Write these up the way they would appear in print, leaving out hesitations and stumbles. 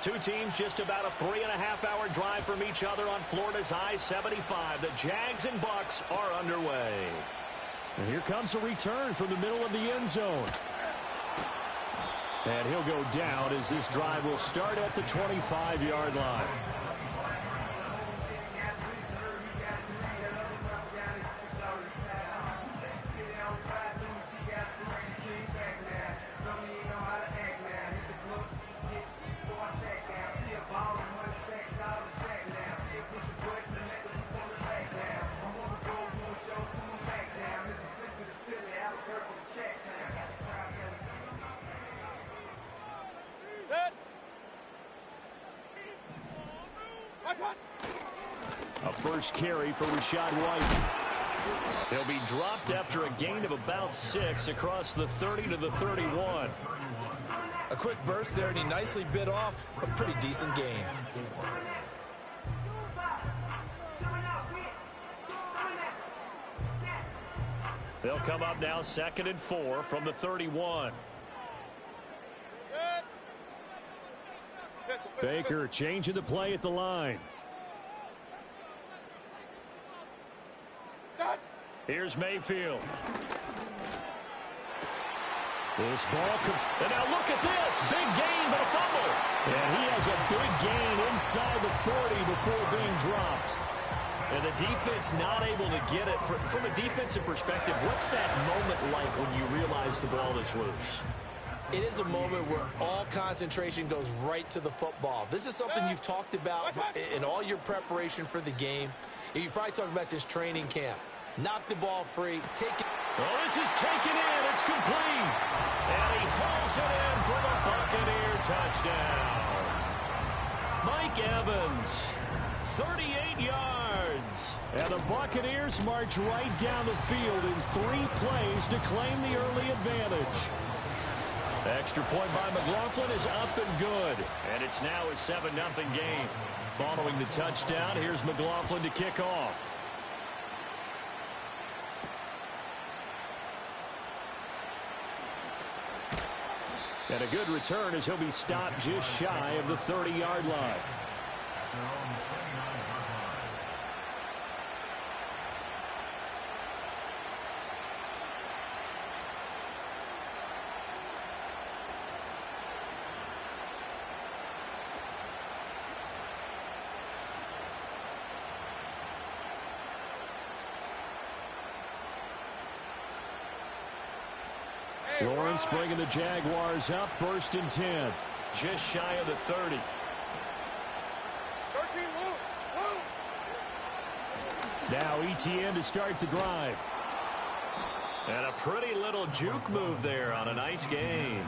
Two teams just about a 3.5-hour drive from each other on Florida's I-75. The Jags and Bucks are underway. And here comes a return from the middle of the end zone. And he'll go down as this drive will start at the 25-yard line. A first carry for Rachaad White. He'll be dropped after a gain of about 6 across the 30 to the 31. A quick burst there, and he nicely bit off a pretty decent gain. They'll come up now 2nd and 4 from the 31. Baker changing the play at the line. Here's Mayfield. This ball, and now look at this. Big gain, but a fumble. And he has a big gain inside the 40 before being dropped. And the defense not able to get it. From a defensive perspective, what's that moment like when you realize the ball is loose? It is a moment where all concentration goes right to the football. This is something you've talked about in all your preparation for the game. You probably talked about since training camp. Knock the ball free. Take it. Oh, this is taken in. It's complete. And he hauls it in for the Buccaneer touchdown. Mike Evans, 38 yards. And the Buccaneers march right down the field in 3 plays to claim the early advantage. Extra point by McLaughlin is up and good. And it's now a 7-0 game. Following the touchdown, here's McLaughlin to kick off. And a good return as he'll be stopped just shy of the 30-yard line. Lawrence bringing the Jaguars up 1st and 10. Just shy of the 30. Now Etienne to start the drive. And a pretty little juke move there on a nice gain.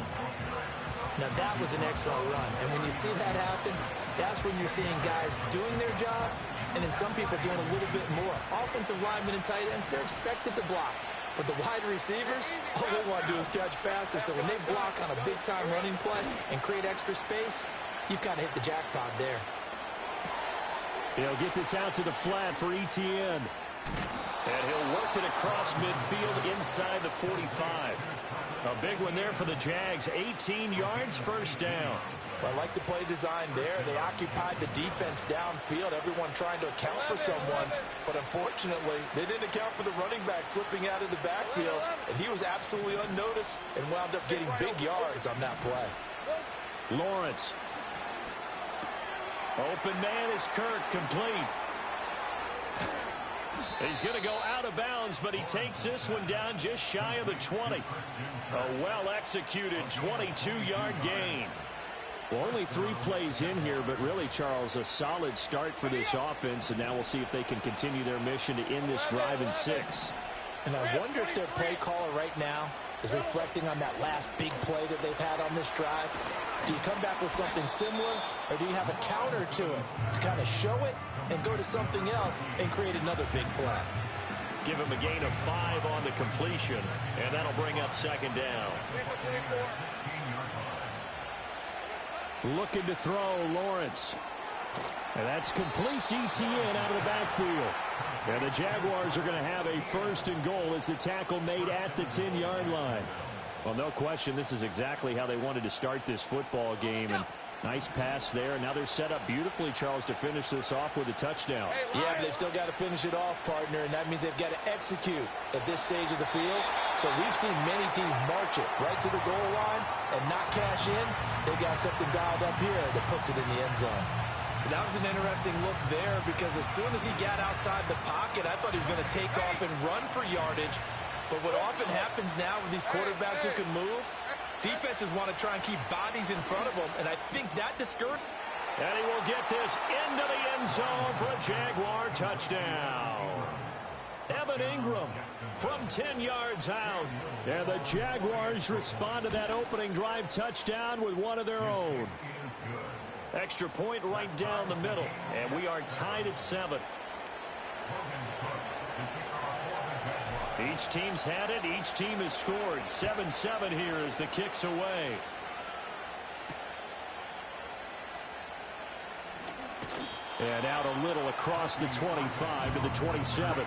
Now that was an excellent run. And when you see that happen, that's when you're seeing guys doing their job and then some people doing a little bit more. Offensive linemen and tight ends, they're expected to block. But the wide receivers, all they want to do is catch passes. So when they block on a big-time running play and create extra space, you've kind of hit the jackpot there. He'll get this out to the flat for Etienne. And he'll work it across midfield inside the 45. A big one there for the Jags. 18 yards, first down. Well, I like the play design there. They occupied the defense downfield, everyone trying to account for someone. But unfortunately, they didn't account for the running back slipping out of the backfield. And he was absolutely unnoticed and wound up getting big yards on that play. Lawrence. Open man is Kirk, complete. He's going to go out of bounds, but he takes this one down just shy of the 20. A well-executed 22-yard gain. Well, only 3 plays in here, but really, Charles, a solid start for this offense, and now we'll see if they can continue their mission to end this drive in 6. And I wonder if their play caller right now is reflecting on that last big play that they've had on this drive. Do you come back with something similar, or do you have a counter to it to kind of show it and go to something else and create another big play? Give him a gain of 5 on the completion, and that'll bring up 2nd down. Looking to throw, Lawrence. And that's complete to Etienne out of the backfield. And the Jaguars are going to have a 1st and goal as the tackle made at the 10-yard line. Well, no question, this is exactly how they wanted to start this football game. And Nice pass there. Now they're set up beautifully, Charles, to finish this off with a touchdown. Yeah, but they've still got to finish it off, partner, and that means they've got to execute at this stage of the field. So we've seen many teams march it right to the goal line and not cash in. They've got something dialed up here that puts it in the end zone. That was an interesting look there because as soon as he got outside the pocket, I thought he was going to take off and run for yardage. But what often happens now with these quarterbacks who can move, defenses want to try and keep bodies in front of them, and I think that discourages. And he will get this into the end zone for a Jaguar touchdown. Evan Ingram from 10 yards out. And the Jaguars respond to that opening drive touchdown with one of their own. Extra point right down the middle, and we are tied at 7. Each team's had it. Each team has scored. 7-7 here as the kick's away. And out a little across the 25 to the 27.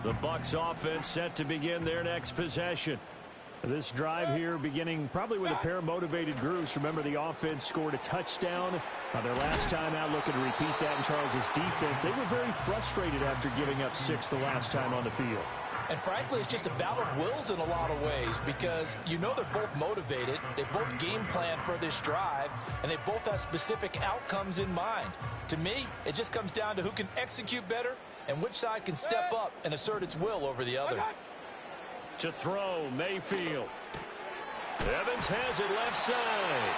The Bucs offense set to begin their next possession. This drive here beginning probably with a pair of motivated groups. Remember, the offense scored a touchdown their last time out. Looking to repeat that in Charles's defense. They were very frustrated after giving up 6 the last time on the field. And frankly, it's just a battle of wills in a lot of ways because you know they're both motivated. They both game plan for this drive, and they both have specific outcomes in mind. To me, it just comes down to who can execute better and which side can step up and assert its will over the other. To throw, Mayfield. Evans has it left side.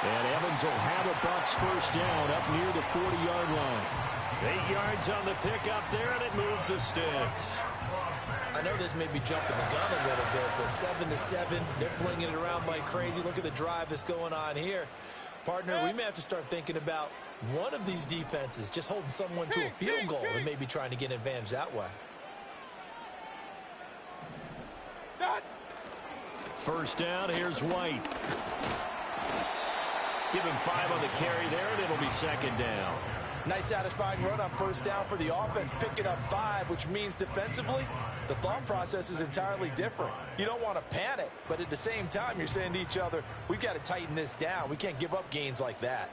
And Evans will have a Bucs first down up near the 40-yard line. 8 yards on the pickup there, and it moves the sticks. I know this may be jumping the gun a little bit, but 7-7, they're flinging it around like crazy. Look at the drive that's going on here. Partner, we may have to start thinking about one of these defenses just holding someone to a field goal and maybe trying to get an advantage that way. First down, here's White. Give him 5 on the carry there, and it'll be second down. Nice satisfying run on first down for the offense, picking up 5, which means defensively, the thought process is entirely different. You don't want to panic, but at the same time, you're saying to each other, we've got to tighten this down. We can't give up gains like that.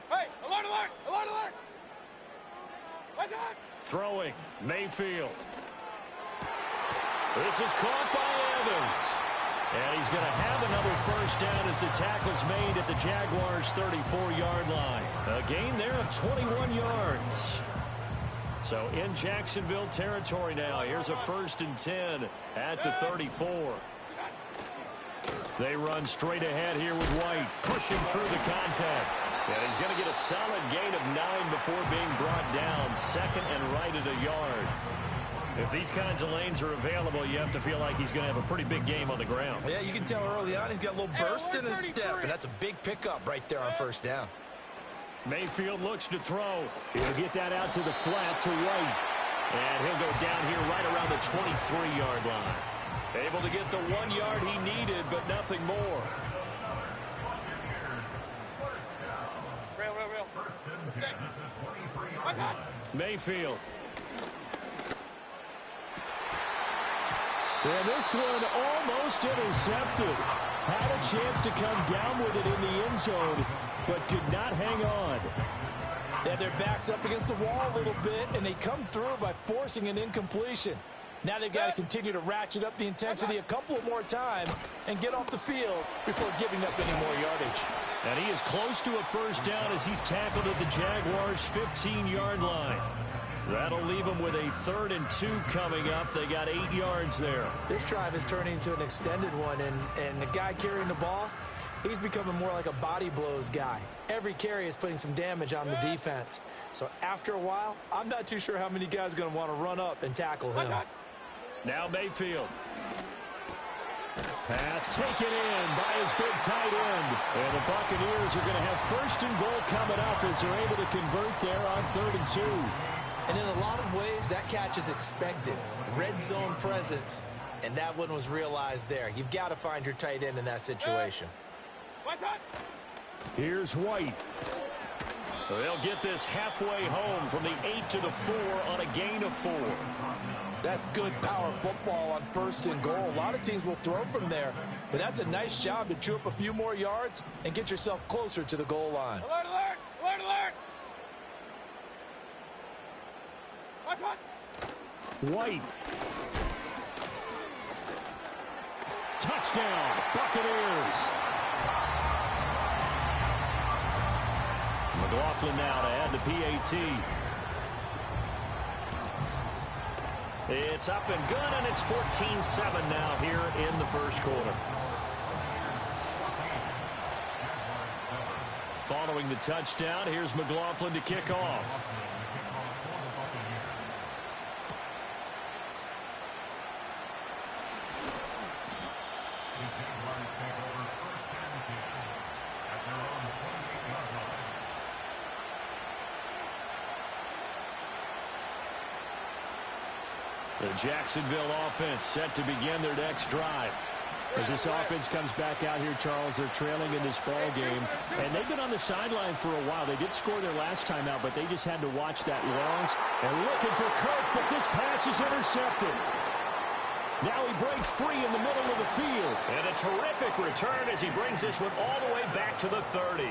Hey, alert, alert, alert, alert. What's on? Throwing, Mayfield. This is caught by Evans. And he's going to have another first down as the tackle's made at the Jaguars' 34-yard line. A gain there of 21 yards. So in Jacksonville territory now. Here's a 1st and 10 at the 34. They run straight ahead here with White, pushing through the contact. And he's going to get a solid gain of 9 before being brought down. Second and right at a yard. If these kinds of lanes are available, you have to feel like he's going to have a pretty big game on the ground. Yeah, you can tell early on he's got a little burst in his step, and that's a big pickup right there on first down. Mayfield looks to throw. He'll get that out to the flat to White. And he'll go down here right around the 23-yard line. Able to get the 1 yard he needed, but nothing more. Real. What's on? Mayfield. And this one almost intercepted. Had a chance to come down with it in the end zone, but could not hang on. Yeah, their back's up against the wall a little bit, and they come through by forcing an incompletion. Now they've got to continue to ratchet up the intensity a couple of more times and get off the field before giving up any more yardage. And he is close to a first down as he's tackled at the Jaguars' 15-yard line. That'll leave them with a 3rd and 2 coming up. They got 8 yards there. This drive is turning into an extended one, and the guy carrying the ball, he's becoming more like a body blows guy. Every carry is putting some damage on the defense. So after a while, I'm not too sure how many guys are going to want to run up and tackle him. Now Mayfield. Pass taken in by his big tight end. And the Buccaneers are going to have 1st and goal coming up as they're able to convert there on 3rd and 2. And in a lot of ways, that catch is expected. Red zone presence, and that one was realized there. You've got to find your tight end in that situation. Here's White. They'll get this halfway home from the 8 to the 4 on a gain of 4. That's good power football on 1st and goal. A lot of teams will throw from there, but that's a nice job to chew up a few more yards and get yourself closer to the goal line. Alert, alert! Alert, alert! Watch, watch! White. Touchdown, Buccaneers. McLaughlin now to add the PAT. It's up and good, and it's 14-7 now here in the first quarter. Following the touchdown, here's McLaughlin to kick off. The Jacksonville offense set to begin their next drive. As this offense comes back out here, Charles, they're trailing in this ball game, and they've been on the sideline for a while. They did score their last time out, but they just had to watch that long. And looking for Kirk, but this pass is intercepted. Now he breaks free in the middle of the field. And a terrific return as he brings this one all the way back to the 30.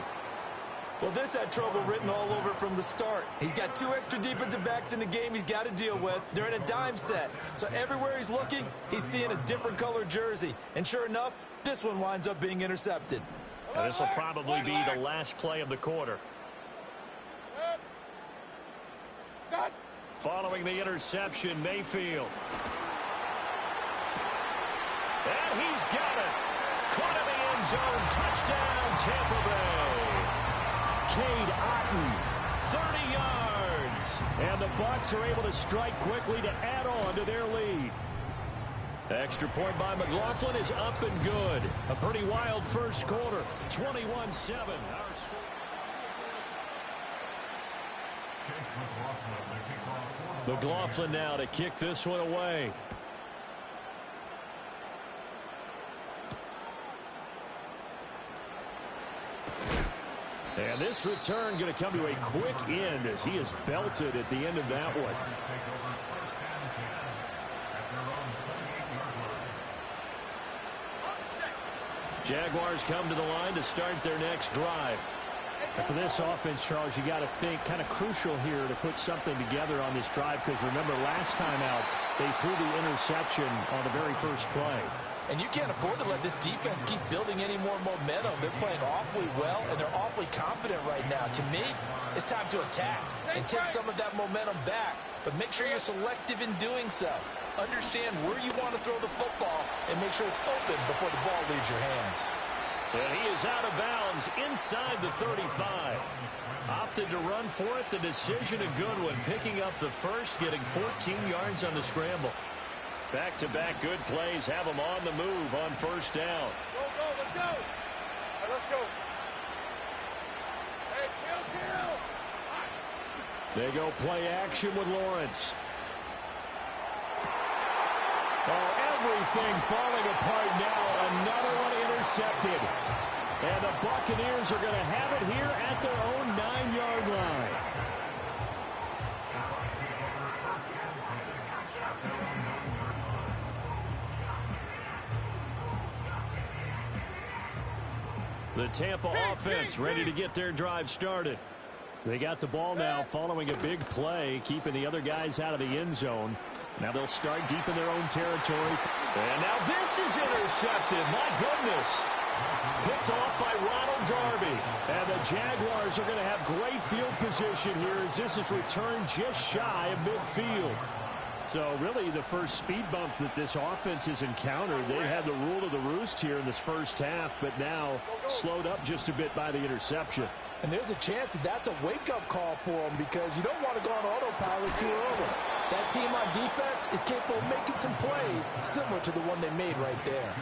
Well, this had trouble written all over from the start. He's got 2 extra defensive backs in the game he's got to deal with. They're in a dime set. So everywhere he's looking, he's seeing a different color jersey. And sure enough, this one winds up being intercepted. Now this will probably be the last play of the quarter. Following the interception, Mayfield. And he's got it. Caught in the end zone. Touchdown, Tampa Bay. Cade Otton, 30 yards. And the Bucs are able to strike quickly to add on to their lead. Extra point by McLaughlin is up and good. A pretty wild first quarter. 21-7. Our score. McLaughlin now to kick this one away. And this return going to come to a quick end as he is belted at the end of that one. Jaguars come to the line to start their next drive. And for this offense, Charles, you got to think kind of crucial here to put something together on this drive, because remember last time out they threw the interception on the very first play. And you can't afford to let this defense keep building any more momentum. They're playing awfully well, and they're awfully confident right now. To me, it's time to attack and take some of that momentum back. But make sure you're selective in doing so. Understand where you want to throw the football and make sure it's open before the ball leaves your hands. And he is out of bounds inside the 35. Opted to run for it. The decision a good one. Picking up the first, getting 14 yards on the scramble. Back-to-back good plays have them on the move on first down. Go, go, let's go. All right, let's go. Hey, kill. They go play action with Lawrence. Oh, everything falling apart now. Another one intercepted. And the Buccaneers are going to have it here at their own 9-yard line. The Tampa offense ready to get their drive started. They got the ball now following a big play, keeping the other guys out of the end zone. Now they'll start deep in their own territory. And now this is intercepted. My goodness. Picked off by Ronald Darby. And the Jaguars are going to have great field position here as this is returned just shy of midfield. So really the first speed bump that this offense has encountered. They had the rule of the roost here in this first half, but now slowed up just a bit by the interception. And there's a chance that that's a wake-up call for them, because you don't want to go on autopilot too early. That team on defense is capable of making some plays similar to the one they made right there.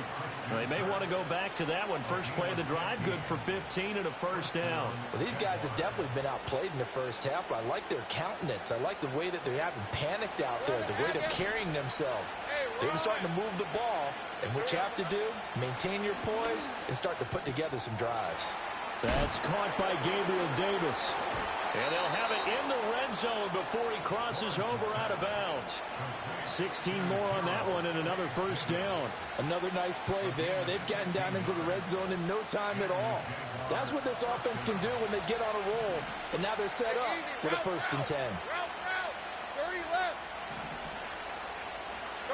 They may want to go back to that one. First play of the drive, good for 15 and a first down. Well, these guys have definitely been outplayed in the first half, but I like their countenance. I like the way that they haven't panicked out there, the way they're carrying themselves. They're starting to move the ball, and what you have to do, maintain your poise and start to put together some drives. That's caught by Gabriel Davis. And they'll have it in the red zone before he crosses over out of bounds. 16 more on that one and another first down. Another nice play there. They've gotten down into the red zone in no time at all. That's what this offense can do when they get on a roll. And now they're set up with a 1st and 10. Route. 30 left.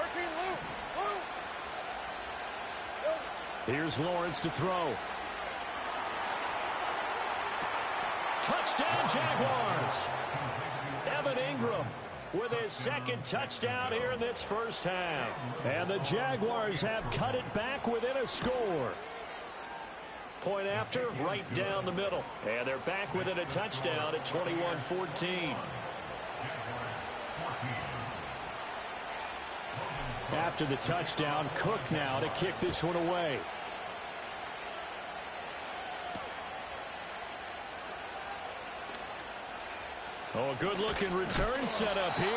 13 loop. Here's Lawrence to throw. Touchdown, Jaguars. Evan Ingram with his 2nd touchdown here in this first half. And the Jaguars have cut it back within a score. Point after, right down the middle. And they're back within a touchdown at 21-14. After the touchdown, Cook now to kick this one away. Oh, a good-looking return set up here.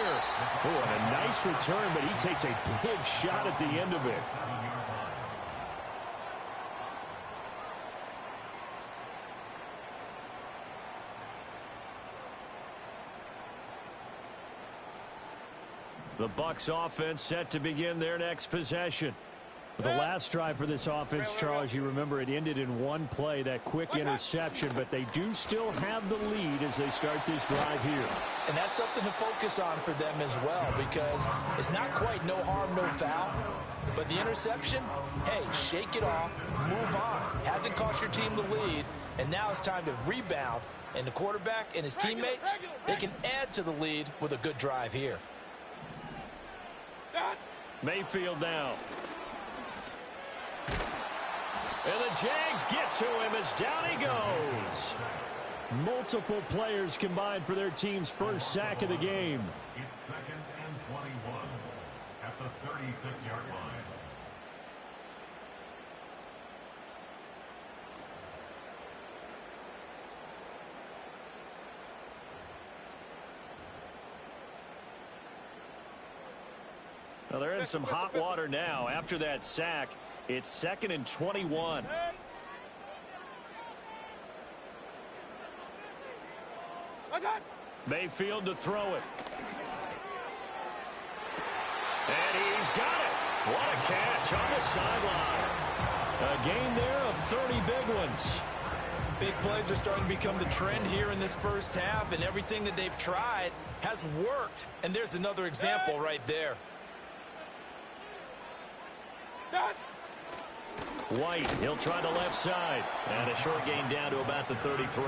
Oh, and a nice return, but he takes a big shot at the end of it. The Bucs offense set to begin their next possession. The last drive for this offense, Charles, you remember it ended in one play, that quick interception, but they do still have the lead as they start this drive here. And that's something to focus on for them as well, because it's not quite no harm, no foul. But the interception, hey, shake it off, move on. Hasn't cost your team the lead, and now it's time to rebound. And the quarterback and his teammates, they can add to the lead with a good drive here. Mayfield now. And the Jags get to him as down he goes. Multiple players combined for their team's first sack of the game. It's 2nd and 21 at the 36-yard line. Well, they're in some hot water now. After that sack, it's 2nd and 21. Mayfield to throw it. And he's got it. What a catch on the sideline. A gain there of 30 big ones. Big plays are starting to become the trend here in this first half, and everything that they've tried has worked. And there's another example right there. White, he'll try the left side. And a short gain down to about the 33.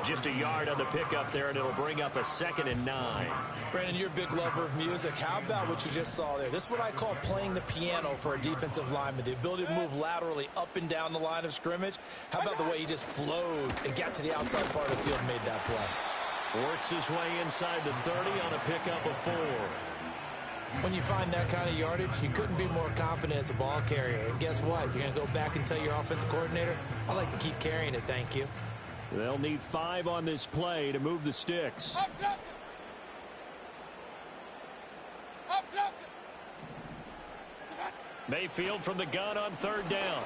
Just a yard on the pickup there, and it'll bring up a 2nd and 9. Brandon, you're a big lover of music. How about what you just saw there? This is what I call playing the piano for a defensive lineman. The ability to move laterally up and down the line of scrimmage. How about the way he just flowed and got to the outside part of the field and made that play? Works his way inside the 30 on a pickup of 4. When you find that kind of yardage, you couldn't be more confident as a ball carrier. And guess what? You're going to go back and tell your offensive coordinator, I'd like to keep carrying it, thank you. They'll need 5 on this play to move the sticks. Mayfield from the gun on 3rd down.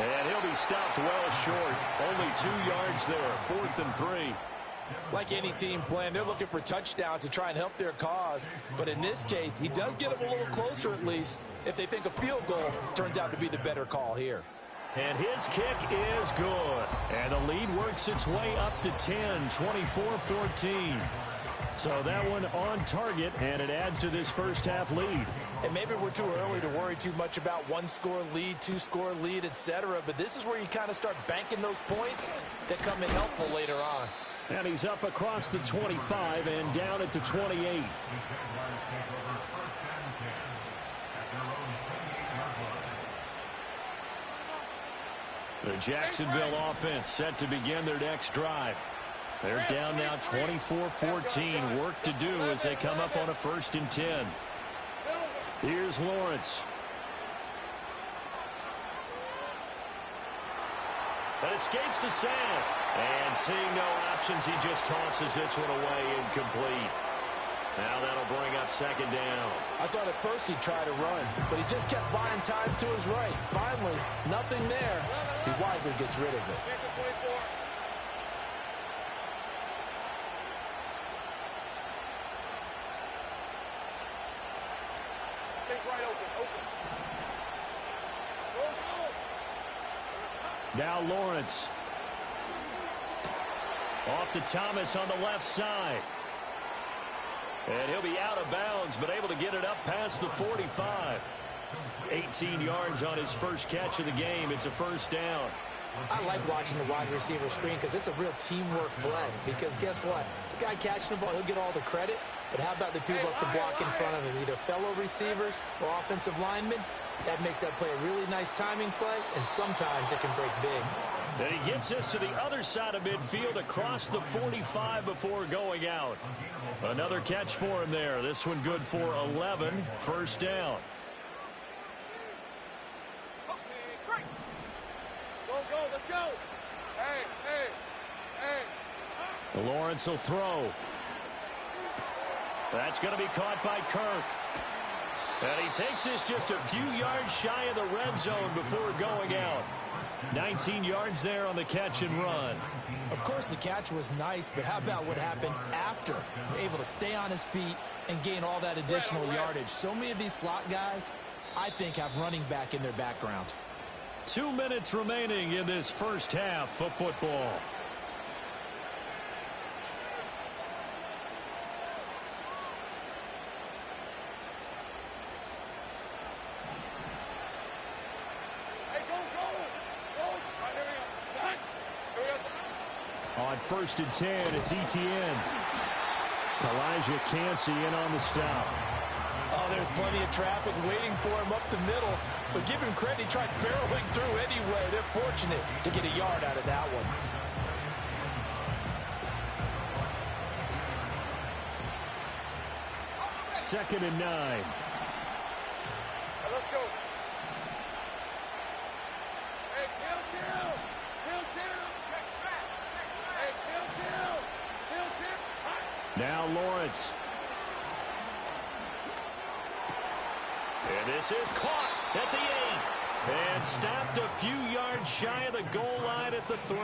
And he'll be stopped well short. Only 2 yards there. 4th and 3. Like any team playing, they're looking for touchdowns to try and help their cause. But in this case, he does get them a little closer at least if they think a field goal turns out to be the better call here. And his kick is good. And the lead works its way up to 10, 24-14. So that one on target, and it adds to this first half lead. And maybe we're too early to worry too much about 1-score lead, 2-score lead, etc. But this is where you kind of start banking those points that come in helpful later on. And he's up across the 25 and down at the 28. The Jacksonville offense set to begin their next drive. They're down now 24-14. Work to do as they come up on a 1st and 10. Here's Lawrence. That escapes the sack. And seeing no options, he just tosses this one away incomplete. Now that'll bring up 2nd down. I thought at first he'd try to run, but he just kept buying time to his right. Finally, nothing there. He wisely gets rid of it. right open. Now Lawrence. Off to Thomas on the left side. And he'll be out of bounds, but able to get it up past the 45. 18 yards on his first catch of the game. It's a first down. I like watching the wide receiver screen because it's a real teamwork play. Because guess what? The guy catching the ball, he'll get all the credit. But how about the people up to block in front of him, either fellow receivers or offensive linemen? That makes that play a really nice timing play, and sometimes it can break big. Then he gets us to the other side of midfield across the 45 before going out. Another catch for him there. This one good for 11. First down. Go, let's go. Hey. Lawrence will throw. That's going to be caught by Kirk. And he takes this just a few yards shy of the red zone before going out. 19 yards there on the catch and run. Of course, the catch was nice, but how about what happened after? Able to stay on his feet and gain all that additional yardage. So many of these slot guys, I think, have running back in their background. 2 minutes remaining in this first half of football. On 1st and 10, it's ETN. Kalijah Cansey in on the stop. Oh, there's plenty of traffic waiting for him up the middle. But give him credit, he tried barreling through anyway. They're fortunate to get a yard out of that one. Second and 9. Let's go. Hey, kill. Now Lawrence. And this is caught at the 8. And stopped a few yards shy of the goal line at the 3.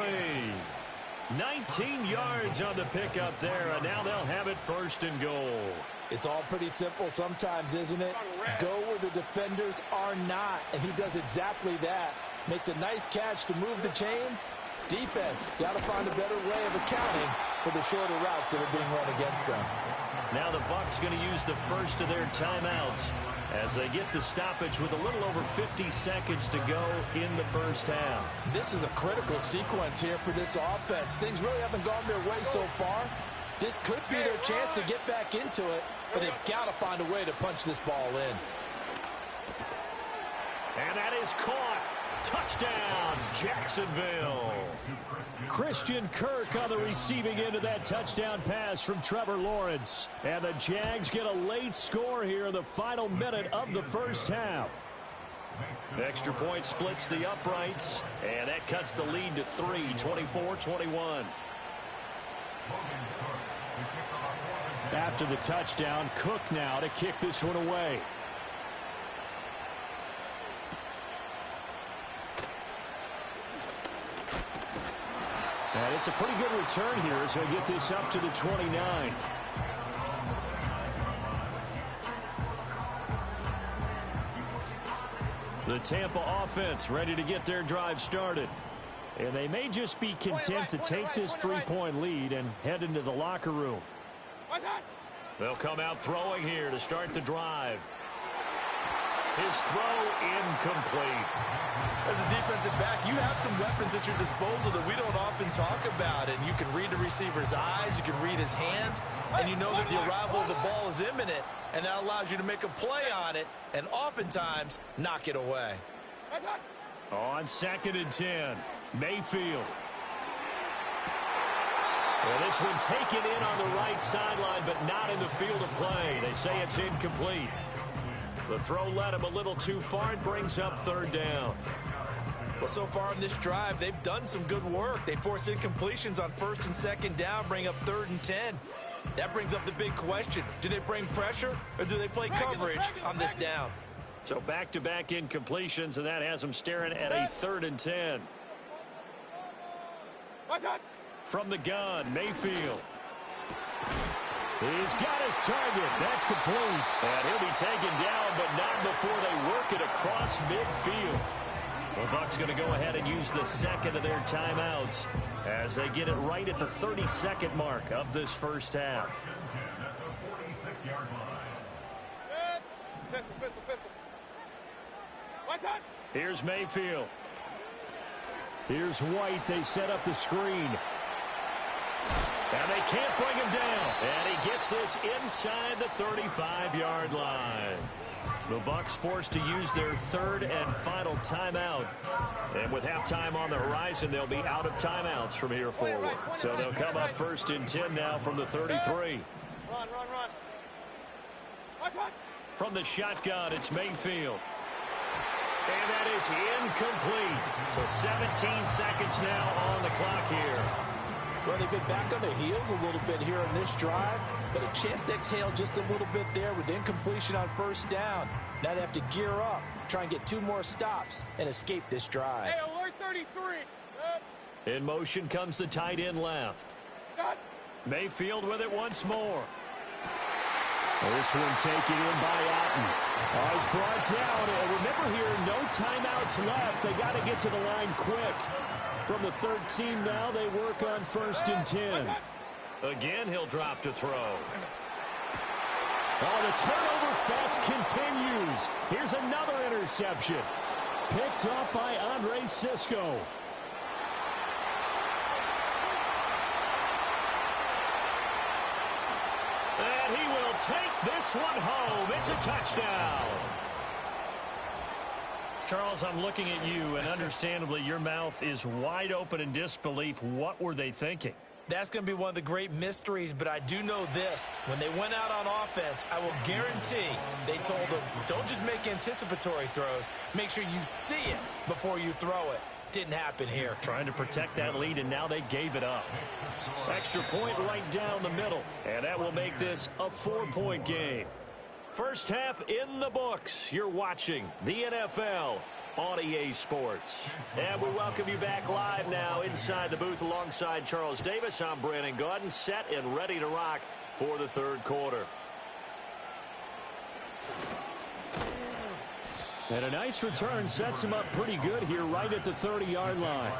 19 yards on the pickup there, and now they'll have it 1st and goal. It's all pretty simple sometimes, isn't it? Go where the defenders are not, and he does exactly that. Makes a nice catch to move the chains. Defense, got to find a better way of accounting for the shorter routes that are being run against them. Now the Bucs going to use the first of their timeouts as they get the stoppage with a little over 50 seconds to go in the first half. This is a critical sequence here for this offense. Things really haven't gone their way so far. This could be their chance to get back into it, but they've got to find a way to punch this ball in. And that is caught. Touchdown, Jacksonville. Christian Kirk on the receiving end of that touchdown pass from Trevor Lawrence. And the Jags get a late score here in the final minute of the first half. Extra point splits the uprights, and that cuts the lead to 3, 24-21. After the touchdown, Cook now to kick this one away. And it's a pretty good return here as they get this up to the 29. The Tampa offense ready to get their drive started. And they may just be content to take this 3-point lead and head into the locker room. They'll come out throwing here to start the drive. His throw incomplete. As a defensive back, you have some weapons at your disposal that we don't often talk about. And you can read the receiver's eyes, you can read his hands, and you know that the arrival of the ball is imminent. And that allows you to make a play on it and oftentimes knock it away. On 2nd and 10, Mayfield. Well, this one taken in on the right sideline, but not in the field of play. They say it's incomplete. The throw led him a little too far. It brings up 3rd down. Well, so far in this drive, they've done some good work. They force incompletions on 1st and 2nd down, bring up 3rd and 10. That brings up the big question. Do they bring pressure or do they play coverage on this down? So back-to-back incompletions, and that has them staring at a 3rd and 10. From the gun, Mayfield. He's got his target. That's complete. And he'll be taken down, but not before they work it across midfield. The Bucs going to go ahead and use the second of their timeouts as they get it right at the 32nd mark of this first half. At the 46-yard line. Pistol. White time. Here's Mayfield. Here's White. They set up the screen. And they can't bring him down. And he gets this inside the 35-yard line. The Bucs forced to use their third and final timeout. And with halftime on the horizon, they'll be out of timeouts from here forward. So they'll come up first and 10 now from the 33. Run. White time. From the shotgun, it's Mayfield. And that is incomplete. So 17 seconds now on the clock here. Well, they've been back on their heels a little bit here in this drive, but a chance to exhale just a little bit there with incompletion on first down. Now they have to gear up, try and get 2 more stops, and escape this drive. Hey, alert 33. In motion comes the tight end left. Got. Mayfield with it once more. This one taken in by Otten. He's brought down. And remember here, no timeouts left. They got to get to the line quick. From the 13 now, they work on first and 10. Again, he'll drop to throw. Oh, the turnover fest continues. Here's another interception. Picked up by Andre Cisco. And he will take this one home. It's a touchdown. Charles, I'm looking at you, and understandably, your mouth is wide open in disbelief. What were they thinking? That's going to be one of the great mysteries, but I do know this. When they went out on offense, I will guarantee they told them, don't just make anticipatory throws. Make sure you see it before you throw it. Didn't happen here. Trying to protect that lead, and now they gave it up. Extra point right down the middle, and that will make this a 4-point game. First half in the books. You're watching the NFL on EA Sports. And we welcome you back live now inside the booth alongside Charles Davis. I'm Brandon Gaudin, set and ready to rock for the third quarter. And a nice return sets him up pretty good here right at the 30-yard line.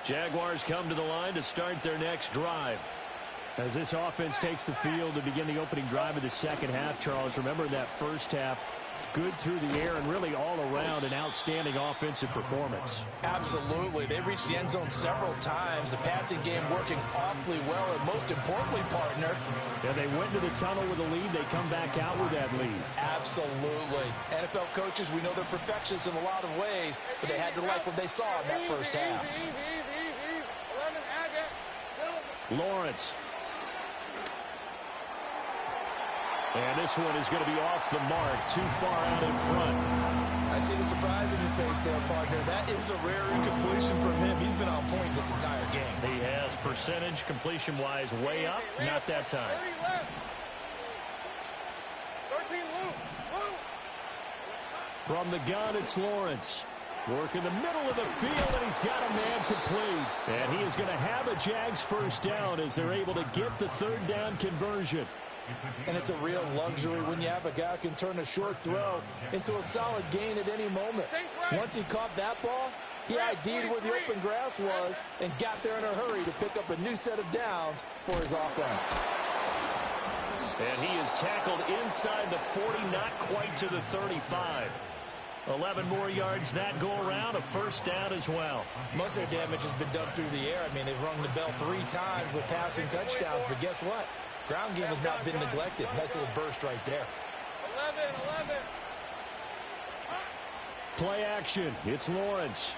Jaguars come to the line to start their next drive. As this offense takes the field to begin the opening drive of the second half, Charles, remember that first half, good through the air and really all around an outstanding offensive performance. Absolutely. They reached the end zone several times. The passing game working awfully well, and most importantly, partner. Yeah, they went to the tunnel with a lead. They come back out with that lead. Absolutely. NFL coaches, we know they're perfectionists in a lot of ways, but they had to like what they saw in that first half. Lawrence. And this one is going to be off the mark, too far out in front. I see the surprise in your face there, partner. That is a rare incompletion from him. He's been on point this entire game. He has percentage completion-wise way up. Not that time. 13 loop. From the gun, it's Lawrence. Work in the middle of the field, and he's got a man complete. And he is going to have a Jags first down as they're able to get the third down conversion. And it's a real luxury when you have a guy who can turn a short throw into a solid gain at any moment. Once he caught that ball, he ID'd where the open grass was and got there in a hurry to pick up a new set of downs for his offense. And he is tackled inside the 40, not quite to the 35. 11 more yards that go around, a first down as well. Most of their damage has been done through the air. I mean, they've rung the bell 3 times with passing touchdowns, but guess what? Ground game has not been neglected. Nice little burst right there. 11. Play action. It's Lawrence.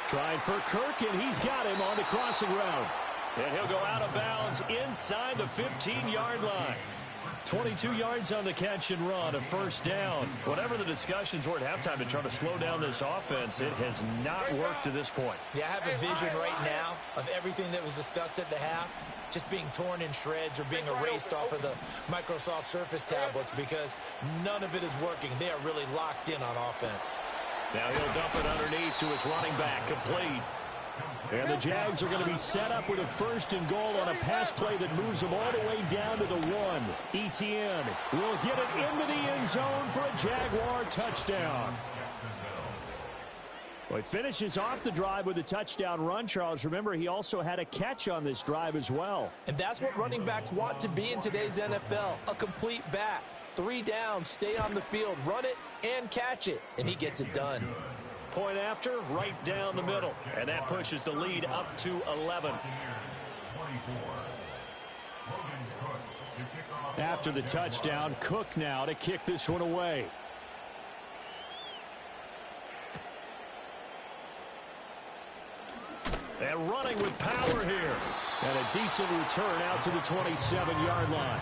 Trying for Kirk, and he's got him on the crossing route. And he'll go out of bounds inside the 15-yard line. 22 yards on the catch and run, a first down. Whatever the discussions were at halftime to try to slow down this offense, it has not worked to this point. Yeah, I have a vision right now of everything that was discussed at the half just being torn in shreds or being erased off of the Microsoft Surface tablets because none of it is working. They are really locked in on offense. Now he'll dump it underneath to his running back, complete. And the Jags are going to be set up with a 1st and goal on a pass play that moves them all the way down to the 1. Etienne will get it into the end zone for a Jaguar touchdown. Well, he finishes off the drive with a touchdown run, Charles. Remember, he also had a catch on this drive as well. And that's what running backs want to be in today's NFL, a complete back. 3 downs, stay on the field, run it, and catch it. And he gets it done. Point after, right down the middle. And that pushes the lead up to 11. After the touchdown, Cook now to kick this one away. And running with power here. And a decent return out to the 27-yard line.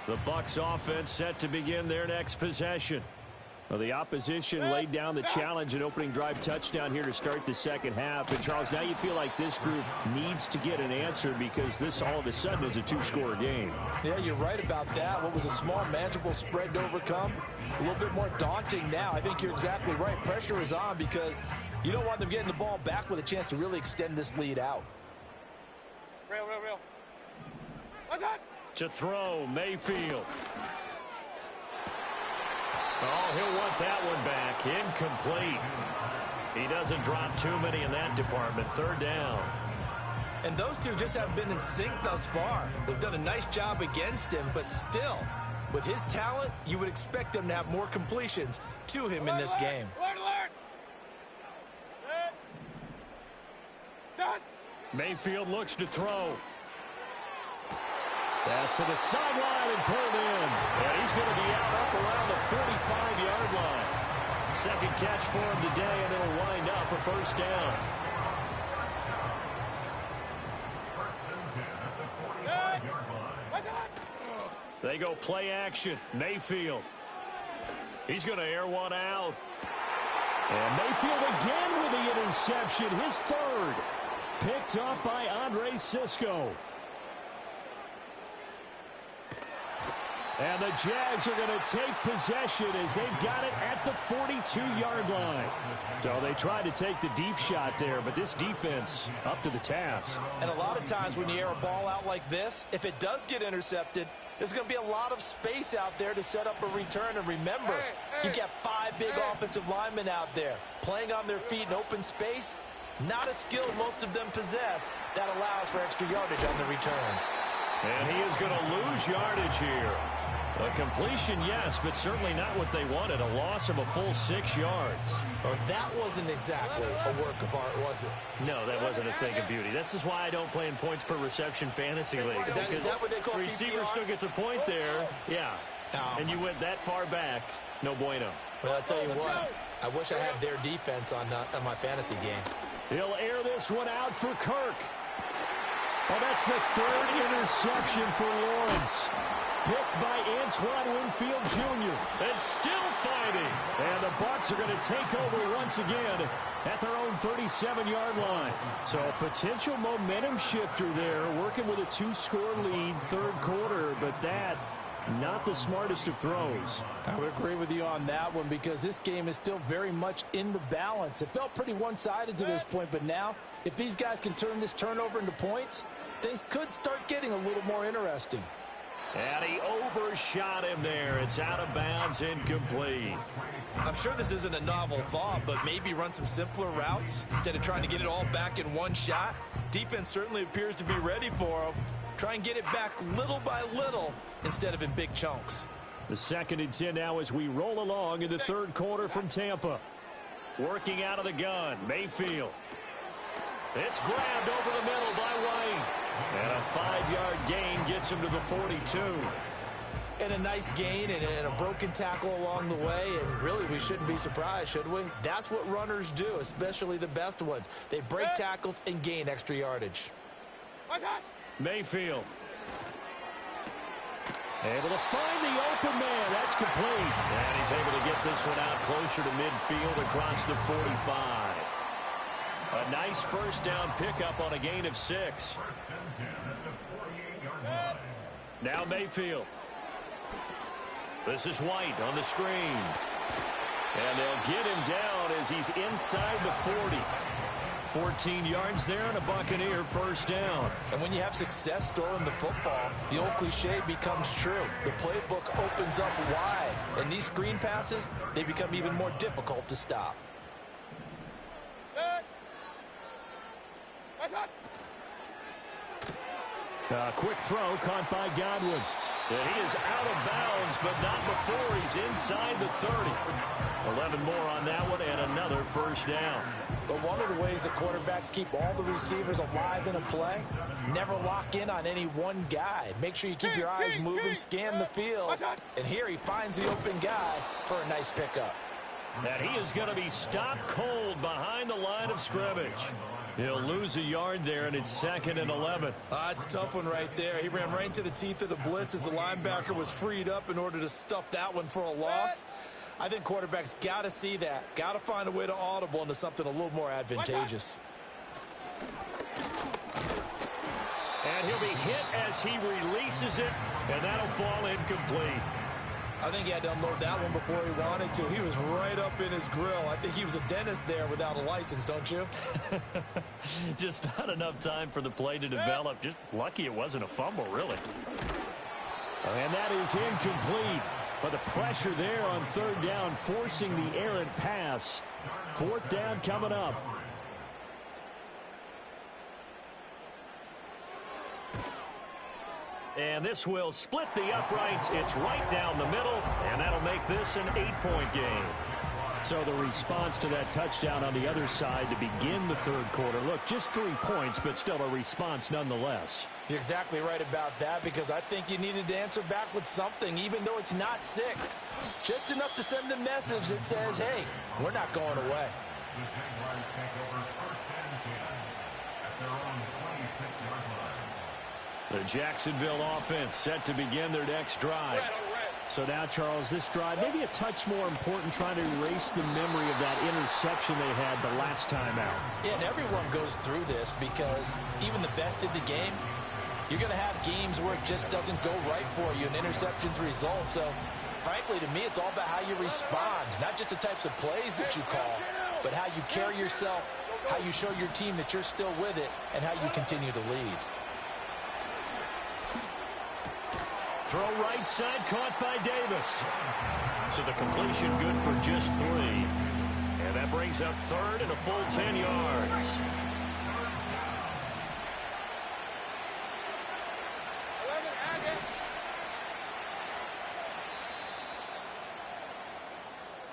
The Bucs offense set to begin their next possession. Well, the opposition laid down the challenge and opening drive touchdown here to start the second half. And, Charles, now you feel like this group needs to get an answer because this all of a sudden is a 2-score game. Yeah, you're right about that. What was a small, manageable spread to overcome, a little bit more daunting now. I think you're exactly right. Pressure is on because you don't want them getting the ball back with a chance to really extend this lead out. Real. What's that? To throw, Mayfield. Oh, he'll want that one back. Incomplete. He doesn't drop too many in that department. 3rd down. And those two just haven't been in sync thus far. They've done a nice job against him, but still, with his talent, you would expect them to have more completions to him in this game. Alert! Done! Mayfield looks to throw. Pass to the sideline and pulled in. And he's going to be out up around the 45-yard line. 2nd catch for him today, and it'll wind up a 1st down. They go play action. Mayfield. He's going to air one out. And Mayfield again with the interception. His 3rd. Picked up by Andre Sisco. And the Jags are going to take possession as they've got it at the 42-yard line. So they tried to take the deep shot there, but this defense up to the task. And a lot of times when you air a ball out like this, if it does get intercepted, there's going to be a lot of space out there to set up a return. And remember, you've got 5 big offensive linemen out there playing on their feet in open space. Not a skill most of them possess that allows for extra yardage on the return. And he is going to lose yardage here. A completion, yes, but certainly not what they wanted. A loss of a full 6 yards. Well, that wasn't exactly a work of art, was it? No, that wasn't a thing of beauty. This is why I don't play in points per reception fantasy league. Is that what they call the receiver PPR? still gets a point there. Yeah. And you went that far back. No bueno. Well, I'll tell you what. I wish I had their defense on my fantasy game. He'll air this one out for Kirk. Oh, that's the 3rd interception for Lawrence. Picked by Antoine Winfield Jr. And still fighting. And the Bucs are going to take over once again at their own 37-yard line. So a potential momentum shifter there, working with a 2-score lead, 3rd quarter, but that not the smartest of throws. I would agree with you on that one because this game is still very much in the balance. It felt pretty one-sided to this point, but now if these guys can turn this turnover into points, things could start getting a little more interesting. And he overshot him there. It's out of bounds, incomplete. I'm sure this isn't a novel thought, but maybe run some simpler routes instead of trying to get it all back in one shot. Defense certainly appears to be ready for him. Try and get it back little by little instead of in big chunks. The 2nd and 10 now as we roll along in the 3rd quarter from Tampa. Working out of the gun, Mayfield. It's grabbed over the middle by White. And a 5-yard gain gets him to the 42. And a nice gain and a broken tackle along the way. And really, we shouldn't be surprised, should we? That's what runners do, especially the best ones. They break tackles and gain extra yardage. Mayfield. Able to find the open man. That's complete. And he's able to get this one out closer to midfield across the 45. A nice 1st down pickup on a gain of 6. Now Mayfield. This is White on the screen. And they'll get him down as he's inside the 40. 14 yards there and a Buccaneer first down. And when you have success throwing the football, the old cliche becomes true. The playbook opens up wide. And these screen passes, they become even more difficult to stop. A quick throw caught by Godwin. And he is out of bounds, but not before he's inside the 30. 11 more on that one and another first down. But one of the ways that quarterbacks keep all the receivers alive in a play, never lock in on any one guy. Make sure you keep your eyes moving, scan the field. And here he finds the open guy for a nice pickup. And he is going to be stopped cold behind the line of scrimmage. He'll lose a yard there, and it's 2nd and 11. It's a tough one right there. He ran right into the teeth of the blitz as the linebacker was freed up in order to stuff that one for a loss. I think quarterbacks got to see that. Got to find a way to audible into something a little more advantageous. And he'll be hit as he releases it, and that'll fall incomplete. I think he had to unload that one before he wanted to. He was right up in his grill. I think he was a dentist there without a license, don't you? Just not enough time for the play to develop. Just lucky it wasn't a fumble, really. And that is incomplete. But the pressure there on 3rd down, forcing the errant pass. 4th down coming up. And this will split the uprights. It's right down the middle, and that'll make this an 8-point game. So the response to that touchdown on the other side to begin the 3rd quarter. Look, just 3 points, but still a response nonetheless. You're exactly right about that, because I think you needed to answer back with something, even though it's not 6. Just enough to send a message that says, hey, we're not going away. The Jaguars take over 1st and 10 at their own 26-yard line. The Jacksonville offense set to begin their next drive. So now, Charles, this drive maybe a touch more important, trying to erase the memory of that interception they had the last time out. Yeah, and everyone goes through this, because even the best in the game, you're going to have games where it just doesn't go right for you, and interceptions result. So, frankly, to me, it's all about how you respond, not just the types of plays that you call, but how you carry yourself, how you show your team that you're still with it, and how you continue to lead. Throw right side, caught by Davis. So the completion good for just 3. And that brings up 3rd and a full 10 yards.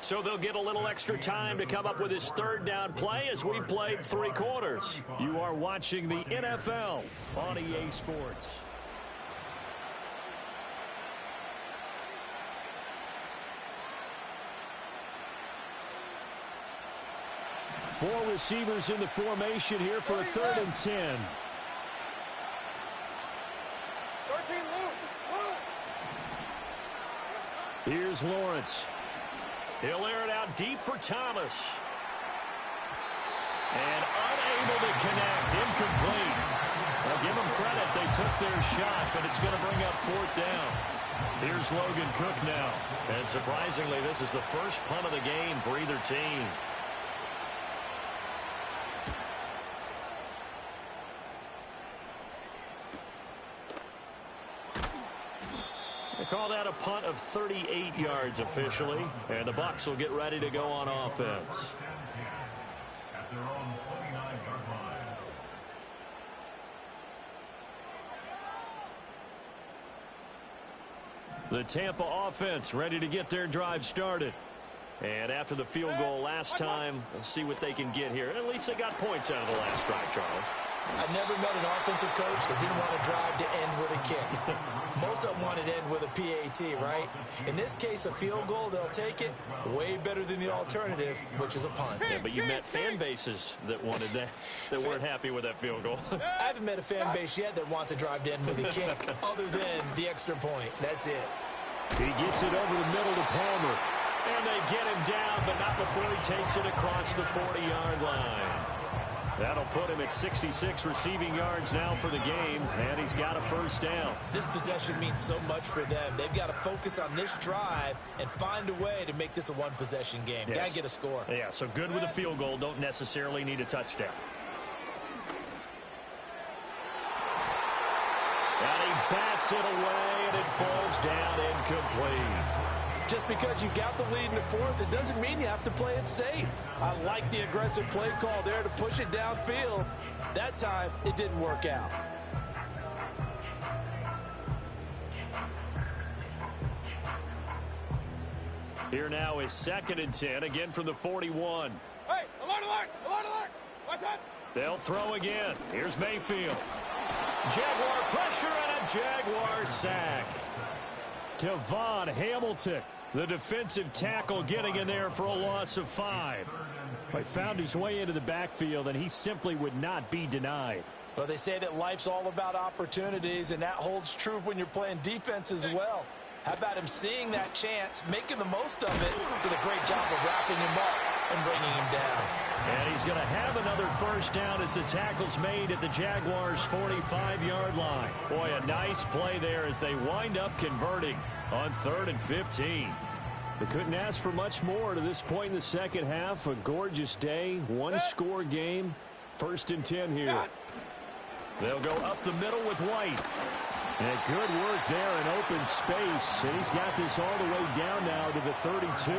So they'll get a little extra time to come up with his 3rd down play as we've played 3 quarters. You are watching the NFL on EA Sports. 4 receivers in the formation here for a 3rd and 10. Here's Lawrence. He'll air it out deep for Thomas. And unable to connect. Incomplete. Well, give them credit. They took their shot, but it's going to bring up 4th down. Here's Logan Cook now. And surprisingly, this is the first punt of the game for either team. They call that a punt of 38 yards officially, and the Bucs will get ready to go on offense. At their own 29-yard line. The Tampa offense ready to get their drive started. And after the field goal last time, we'll see what they can get here. At least they got points out of the last drive, Charles. I never met an offensive coach that didn't want to drive to end with a kick. Most of them wanted to end with a PAT, right? In this case, a field goal, they'll take it. Way better than the alternative, which is a punt. Yeah, but you met fan bases that wanted that, that weren't happy with that field goal. I haven't met a fan base yet that wants to drive to end with a kick, other than the extra point. That's it. He gets it over the middle to Palmer. And they get him down, but not before he takes it across the 40-yard line. That'll put him at 66 receiving yards now for the game, and he's got a first down. This possession means so much for them. They've got to focus on this drive and find a way to make this a one-possession game. Yes. Got to get a score. Yeah, so good with a field goal. Don't necessarily need a touchdown. And he bats it away, and it falls down incomplete. Just because you got the lead in the fourth, it doesn't mean you have to play it safe. I like the aggressive play call there to push it downfield. That time, it didn't work out. Here now is 2nd and 10, again from the 41. Hey, alert, alert, alert, alert. What's that? They'll throw again. Here's Mayfield. Jaguar pressure and a Jaguar sack. Devon Hamilton, the defensive tackle, getting in there for a loss of 5. He found his way into the backfield, and he simply would not be denied. Well, they say that life's all about opportunities, and that holds true when you're playing defense as well. How about him seeing that chance, making the most of it, did a great job of wrapping him up and bringing him down. And he's going to have another first down as the tackle's made at the Jaguars' 45-yard line. Boy, a nice play there as they wind up converting on 3rd and 15. They couldn't ask for much more to this point in the second half. A gorgeous day, one-score game. 1st and 10 here. They'll go up the middle with White. And good work there in open space. And he's got this all the way down now to the 32.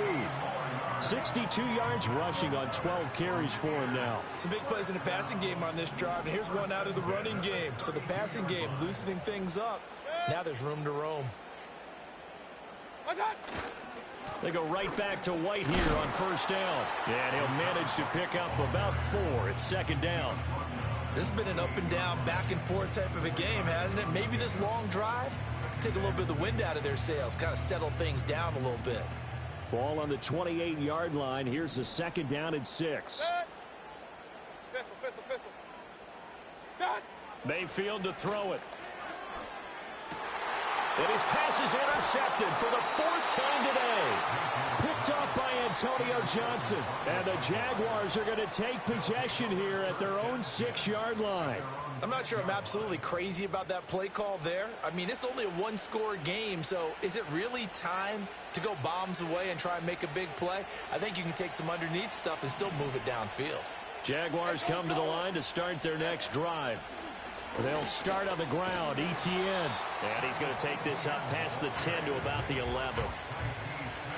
62 yards rushing on 12 carries for him now. Some big plays in the passing game on this drive, and here's one out of the running game. So the passing game loosening things up. Now there's room to roam. What's that? They go right back to White here on first down. And he'll manage to pick up about 4 at 2nd down. This has been an up-and-down, back-and-forth type of a game, hasn't it? Maybe this long drive can take a little bit of the wind out of their sails, kind of settle things down a little bit. Ball on the 28-yard line. Here's the 2nd down and 6. Pistol. Got. Mayfield to throw it. And his pass is intercepted for the 4th time today. Picked up by Antonio Johnson. And the Jaguars are going to take possession here at their own 6-yard line. I'm not sure I'm absolutely crazy about that play call there. I mean, it's only a one-score game, so is it really time to go bombs away and try and make a big play? I think you can take some underneath stuff and still move it downfield. Jaguars come to the line to start their next drive. They'll start on the ground, Etienne. And he's going to take this up past the 10 to about the 11.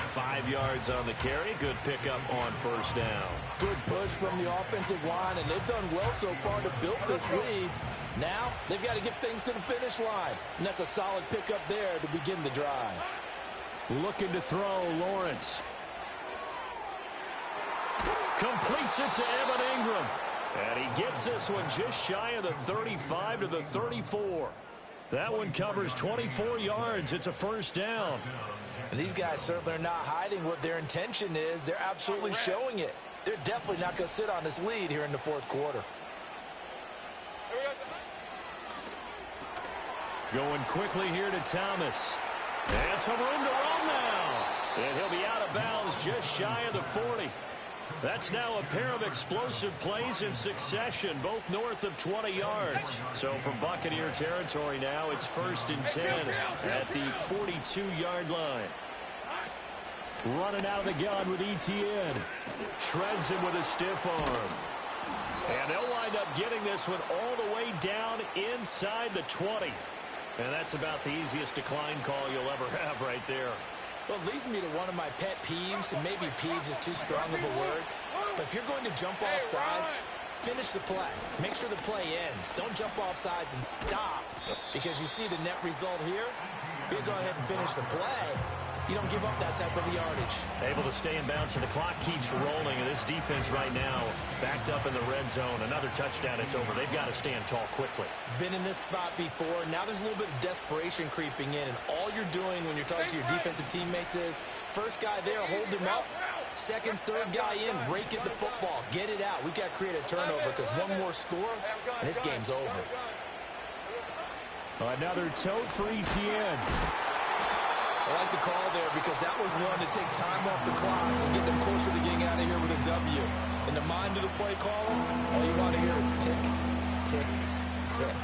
5 yards on the carry. Good pickup on first down. Good push from the offensive line, and they've done well so far to build this lead. Now, they've got to get things to the finish line. And that's a solid pickup there to begin the drive. Looking to throw, Lawrence. Completes it to Evan Ingram. And he gets this one just shy of the 35 to the 34. That one covers 24 yards. It's a first down. And these guys certainly are not hiding what their intention is. They're absolutely showing it. They're definitely not going to sit on this lead here in the 4th quarter. Going quickly here to Thomas. And some room to run now. And he'll be out of bounds just shy of the 40. That's now a pair of explosive plays in succession, both north of 20 yards. So from Buccaneer territory now, it's 1st and 10 at the 42-yard line. Running out of the gun with Etienne. Shreds him with a stiff arm. And they'll wind up getting this one all the way down inside the 20. And that's about the easiest decline call you'll ever have right there. Well, it leads me to one of my pet peeves, and maybe peeves is too strong of a word, but if you're going to jump off sides, finish the play. Make sure the play ends. Don't jump off sides and stop, because you see the net result here. If you go ahead and finish the play, you don't give up that type of yardage. Able to stay in bounds, and the clock keeps rolling, and this defense right now backed up in the red zone. Another touchdown, it's over. They've got to stand tall quickly. Been in this spot before. Now there's a little bit of desperation creeping in, and all you're doing when you're talking to your defensive teammates is, first guy there, hold him up. Second, third guy in, rake at the football. Get it out. We've got to create a turnover because one more score, and this game's over. Another tote for Etienne. I like the call there because that was one to take time off the clock and get them closer to getting out of here with a W. In the mind of the play caller, all you want to hear is tick, tick, tick.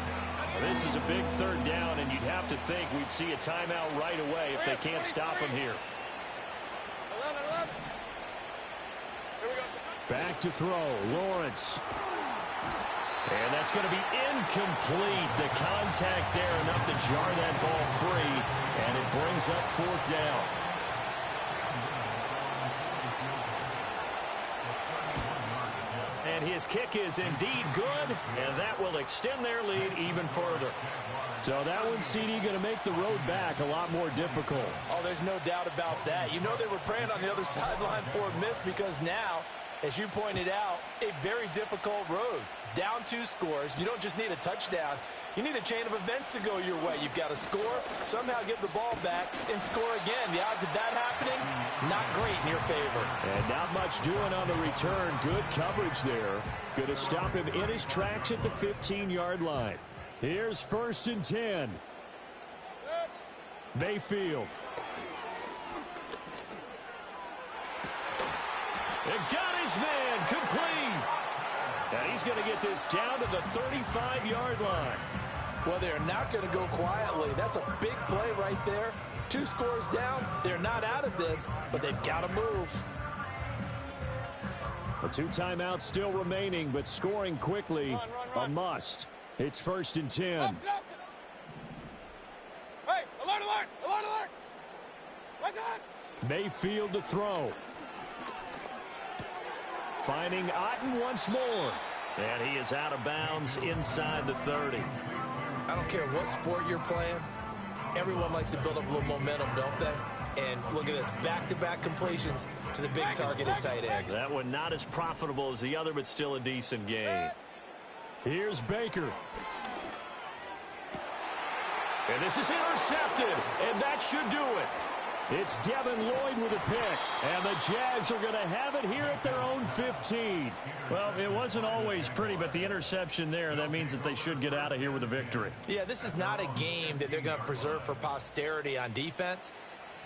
Well, this is a big third down, and you'd have to think we'd see a timeout right away if they can't stop him here. 11. Here we go. Back to throw, Lawrence. And that's going to be incomplete. The contact there enough to jar that ball free, and it brings up fourth down. And his kick is indeed good, and that will extend their lead even further. So that one, CD, going to make the road back a lot more difficult. Oh, there's no doubt about that. You know they were praying on the other sideline for a miss because now, as you pointed out, a very difficult road. Down 2 scores. You don't just need a touchdown. You need a chain of events to go your way. You've got to score, somehow get the ball back, and score again. The odds of that happening, not great in your favor. And not much doing on the return. Good coverage there. Going to stop him in his tracks at the 15-yard line. Here's 1st and 10. Mayfield. And got his man complete. And he's going to get this down to the 35-yard line. Well, they're not going to go quietly. That's a big play right there. 2 scores down. They're not out of this, but they've got to move. The 2 timeouts still remaining, but scoring quickly a must. It's 1st and 10. Hey, alert, alert, alert, alert. What's that? Mayfield to throw. Finding Otten once more. And he is out of bounds inside the 30. I don't care what sport you're playing. Everyone likes to build up a little momentum, don't they? And look at this, back-to-back completions to the big targeted tight end. That one not as profitable as the other, but still a decent game. Here's Baker. And this is intercepted, and that should do it. It's Devin Lloyd with a pick, and the Jags are going to have it here at their own 15. Well, it wasn't always pretty, but the interception there, that means that they should get out of here with a victory. Yeah, this is not a game that they're going to preserve for posterity on defense,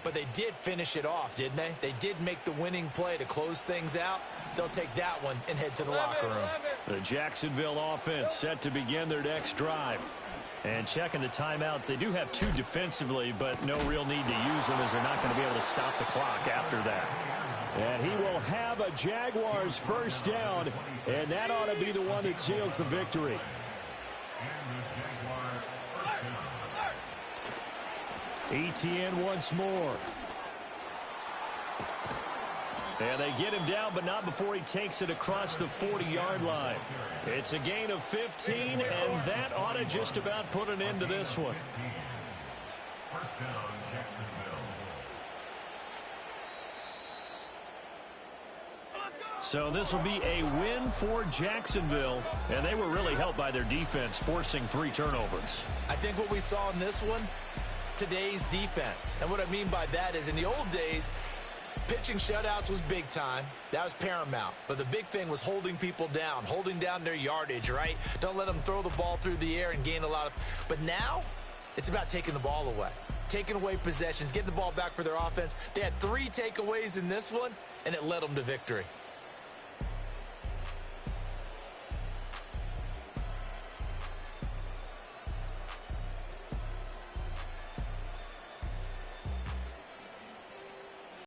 but they did finish it off, didn't they? They did make the winning play to close things out. They'll take that one and head to the locker room. The Jacksonville offense set to begin their next drive. And checking the timeouts, they do have 2 defensively, but no real need to use them as they're not going to be able to stop the clock after that. And he will have a Jaguars first down, and that ought to be the one that seals the victory. Etienne once more. And they get him down, but not before he takes it across the 40-yard line. It's a gain of 15, and that ought to just about put an end to this one. First down, Jacksonville. So this will be a win for Jacksonville, and they were really helped by their defense, forcing 3 turnovers. I think what we saw in this one, today's defense. And what I mean by that is in the old days, pitching shutouts was big time. That was paramount. But the big thing was holding people down, holding down their yardage, right? Don't let them throw the ball through the air and gain a lot of... But now, it's about taking the ball away. Taking away possessions, getting the ball back for their offense. They had 3 takeaways in this one, and it led them to victory.